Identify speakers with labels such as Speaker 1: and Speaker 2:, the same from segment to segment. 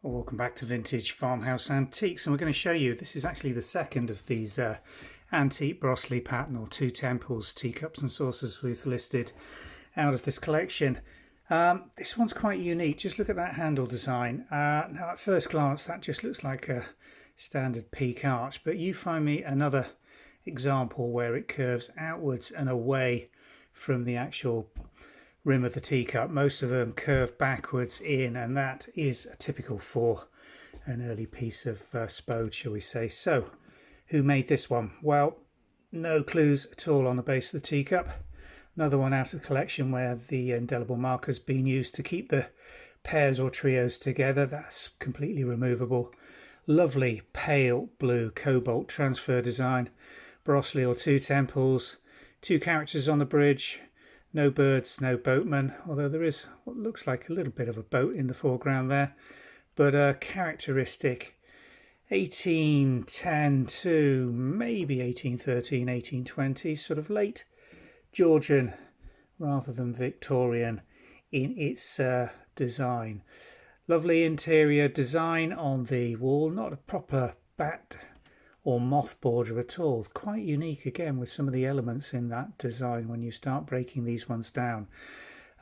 Speaker 1: Welcome back to Vintage Farmhouse Antiques, and we're going to show you, this is actually the second of these antique Broseley pattern or two temples, teacups and saucers we've listed out of this collection. This one's quite unique. Just look at that handle design. Now at first glance that just looks like a standard peak arch, but you find me another example where it curves outwards and away from the actual rim of the teacup. Most of them curve backwards in, and that is typical for an early piece of spode, shall we say. So who made this one? Well, no clues at all on the base of the teacup. Another one out of the collection where the indelible marker's been used to keep the pairs or trios together. That's completely removable. Lovely pale blue cobalt transfer design. Broseley or two temples, two characters on the bridge. No birds, no boatman, although there is what looks like a little bit of a boat in the foreground there. But a characteristic 1810 to maybe 1813, 1820, sort of late Georgian rather than Victorian in its design. Lovely interior design on the wall, not a proper bat or moth border at all. Quite unique again with some of the elements in that design when you start breaking these ones down.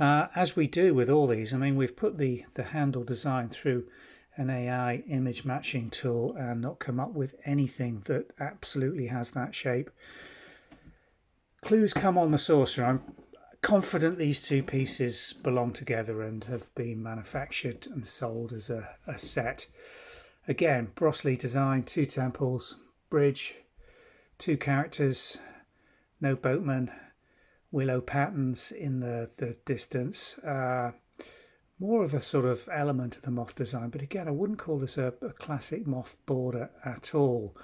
Speaker 1: As we do with all these, I mean, we've put the handle design through an AI image matching tool and not come up with anything that absolutely has that shape. Clues come on the saucer. I'm confident these two pieces belong together and have been manufactured and sold as a set. Again, Broseley design, two temples, bridge, two characters, no boatman, willow patterns in the distance. More of a sort of element of the moth design, but again, I wouldn't call this a classic moth border at all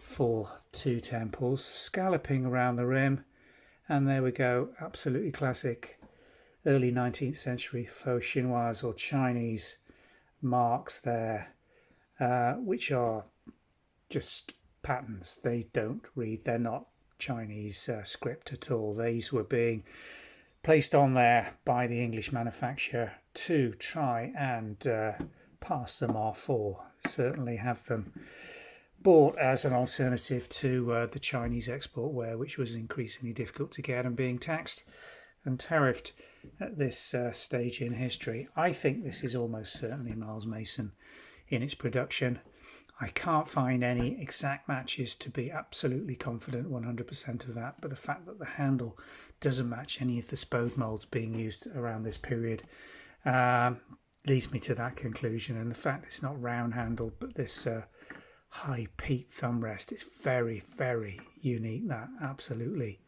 Speaker 1: for two temples. Scalloping around the rim, and there we go, absolutely classic early 19th century faux chinoise or Chinese marks there, which are just patterns. They don't read, they're not Chinese script at all. These were being placed on there by the English manufacturer to try and pass them off, or certainly have them bought as an alternative to the Chinese export ware, which was increasingly difficult to get and being taxed and tariffed at this stage in history. I think this is almost certainly Miles Mason in its production. I can't find any exact matches to be absolutely confident 100% of that, but the fact that the handle doesn't match any of the spode moulds being used around this period leads me to that conclusion. And the fact it's not round handled but this high peaked thumb rest is very, very unique. That absolutely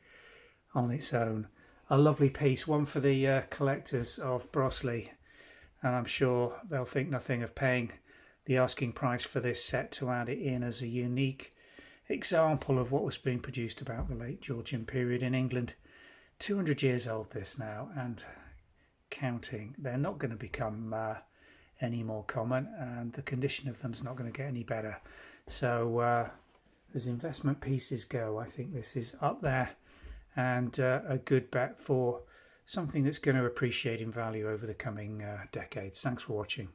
Speaker 1: on its own. A lovely piece, one for the collectors of Broseley, and I'm sure they'll think nothing of paying the asking price for this set to add it in as a unique example of what was being produced about the late Georgian period in England. 200 years old this now and counting. They're not going to become any more common, and the condition of them is not going to get any better. So as investment pieces go, I think this is up there and a good bet for something that's going to appreciate in value over the coming decades. Thanks for watching.